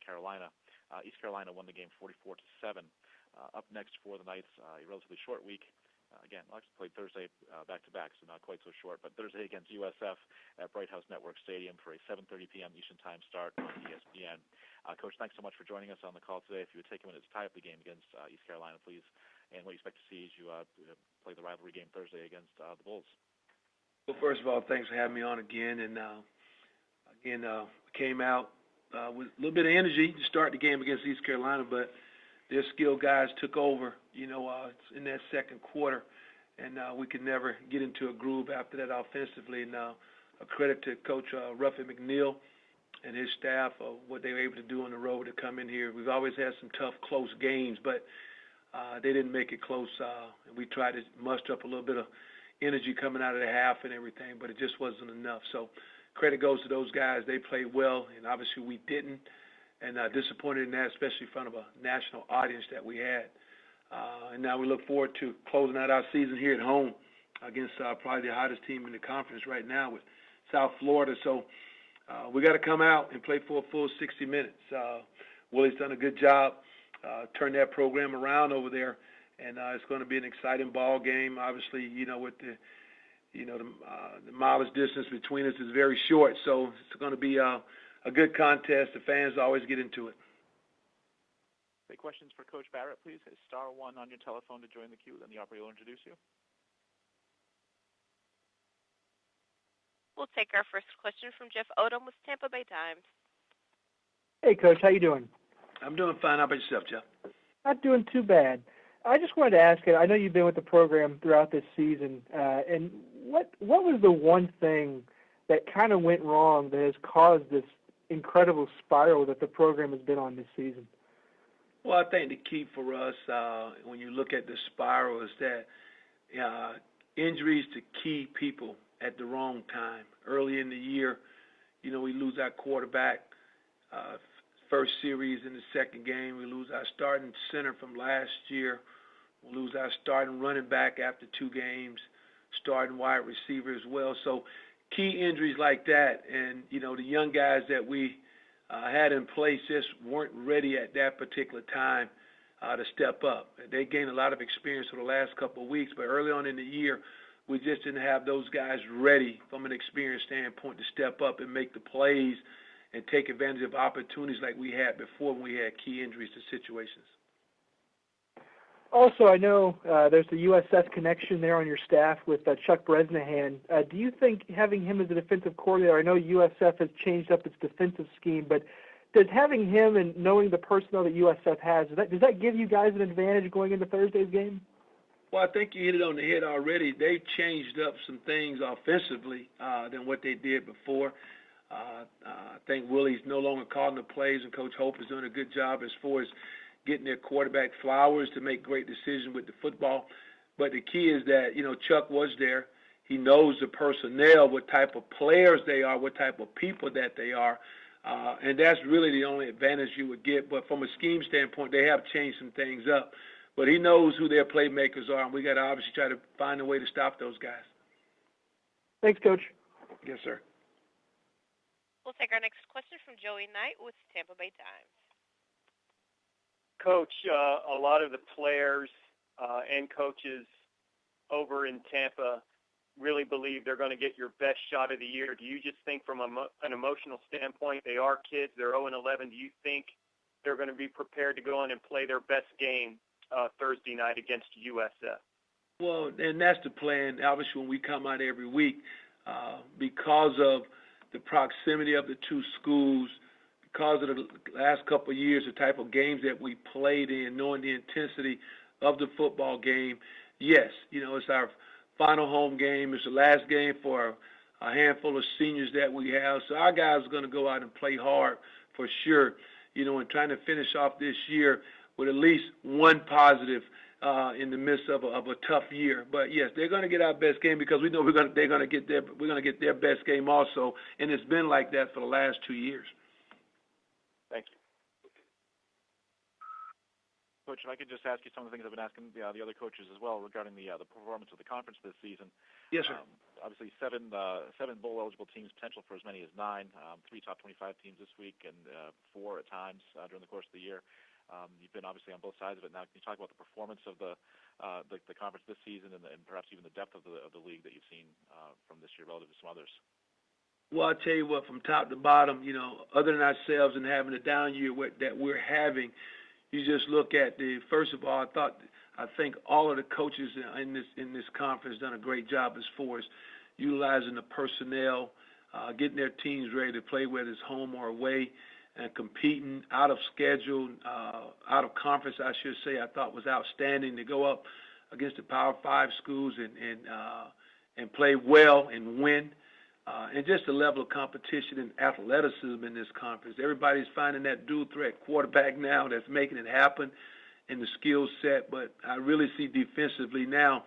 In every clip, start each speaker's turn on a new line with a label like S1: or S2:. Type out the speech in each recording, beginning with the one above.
S1: Carolina. East Carolina won the game 44-7. Up next for the Knights, a relatively short week. Again, Knights played Thursday back-to-back, so not quite so short. But Thursday against USF at Bright House Network Stadium for a 7:30 p.m. Eastern Time start on ESPN. Coach, thanks so much for joining us on the call today. If you would take a minute to tie up the game against East Carolina, please, and what you expect to see as you play the rivalry game Thursday against the Bulls.
S2: Well, first of all, thanks for having me on again. And came out with a little bit of energy to start the game against East Carolina, but their skilled guys took over, in that second quarter, and we could never get into a groove after that offensively. And a credit to Coach Ruffin McNeil and his staff of what they were able to do on the road to come in here. We've always had some tough, close games, but they didn't make it close. And we tried to muster up a little bit of energy coming out of the half and everything, but it just wasn't enough. So credit goes to those guys. They played well, and obviously we didn't. And disappointed in that, especially in front of a national audience that we had. And now we look forward to closing out our season here at home against probably the hottest team in the conference right now with South Florida. So we got to come out and play for a full 60 minutes. Willie's done a good job, turned that program around over there, and it's going to be an exciting ball game. Obviously, with the mileage distance between us is very short, so it's going to be a good contest. The fans always get into it.
S1: Any questions for Coach Barrett, please? Hit *1 on your telephone to join the queue, then the operator will introduce you.
S3: We'll take our first question from Jeff Odom with Tampa Bay Times.
S4: Hey, Coach, how you doing?
S2: I'm doing fine. How about yourself, Jeff?
S4: Not doing too bad. I just wanted to ask you, I know you've been with the program throughout this season, and what was the one thing that kind of went wrong that has caused this incredible spiral that the program has been on this season?
S2: Well, I think the key for us when you look at the spiral is that injuries to key people at the wrong time. Early in the year, we lose our quarterback first series in the second game. We lose our starting center from last year. We lose our starting running back after 2 games, starting wide receiver as well. So key injuries like that, and the young guys that we had in place just weren't ready at that particular time to step up. They gained a lot of experience for the last couple of weeks, but early on in the year, we just didn't have those guys ready from an experience standpoint to step up and make the plays and take advantage of opportunities like we had before when we had key injuries to situations.
S4: Also, I know there's the USF connection there on your staff with Chuck Bresnahan. Do you think having him as a defensive coordinator, I know USF has changed up its defensive scheme, but does having him and knowing the personnel that USF has, does that give you guys an advantage going into Thursday's game?
S2: Well, I think you hit it on the head already. They've changed up some things offensively than what they did before. I think Willie's no longer calling the plays, and Coach Hope is doing a good job as far as getting their quarterback flowers to make great decisions with the football. But the key is that, Chuck was there. He knows the personnel, what type of players they are, what type of people that they are. And that's really the only advantage you would get. But from a scheme standpoint, they have changed some things up. But he knows who their playmakers are, and we got to obviously try to find a way to stop those guys.
S4: Thanks, Coach.
S2: Yes, sir.
S3: We'll take our next question from Joey Knight with Tampa Bay Times.
S5: Coach, a lot of the players and coaches over in Tampa really believe they're going to get your best shot of the year. Do you just think from an emotional standpoint, they are kids, they're 0-11, do you think they're going to be prepared to go in and play their best game Thursday night against USF?
S2: Well, and that's the plan, obviously, when we come out every week, because of the proximity of the two schools, because of the last couple of years, the type of games that we played in, knowing the intensity of the football game. Yes, it's our final home game. It's the last game for a handful of seniors that we have. So our guys are going to go out and play hard for sure, and trying to finish off this year with at least one positive in the midst of a tough year. But yes, they're going to get our best game because we know we're going to get their best game also, and it's been like that for the last 2 years.
S5: Thank you.
S1: Coach, if I could just ask you some of the things I've been asking the other coaches as well regarding the performance of the conference this season.
S2: Yes, sir.
S1: Obviously, seven bowl-eligible teams, potential for as many as 9. 3 top 25 teams this week, and 4 at times during the course of the year. You've been obviously on both sides of it. Now, can you talk about the performance of the conference this season, and perhaps even the depth of the league that you've seen from this year relative to some others?
S2: Well, I'll tell you what, from top to bottom, other than ourselves and having a down year that we're having, you just look at first of all, I think all of the coaches in this conference done a great job as far as utilizing the personnel, getting their teams ready to play, whether it's home or away, and competing out of schedule, out of conference, I should say. I thought was outstanding to go up against the Power 5 schools and play well and win. And just the level of competition and athleticism in this conference. Everybody's finding that dual threat quarterback now that's making it happen in the skill set. But I really see defensively now,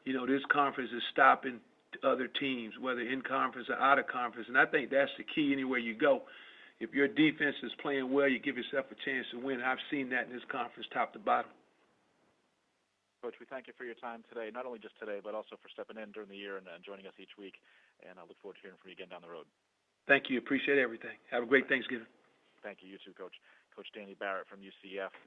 S2: this conference is stopping other teams, whether in conference or out of conference. And I think that's the key anywhere you go. If your defense is playing well, you give yourself a chance to win. I've seen that in this conference top to bottom.
S1: Coach, we thank you for your time today, not only just today, but also for stepping in during the year and joining us each week. And I look forward to hearing from you again down the road.
S2: Thank you. Appreciate everything. Have a great Thanksgiving.
S1: Thank you. You too, Coach. Coach Danny Barrett from UCF, the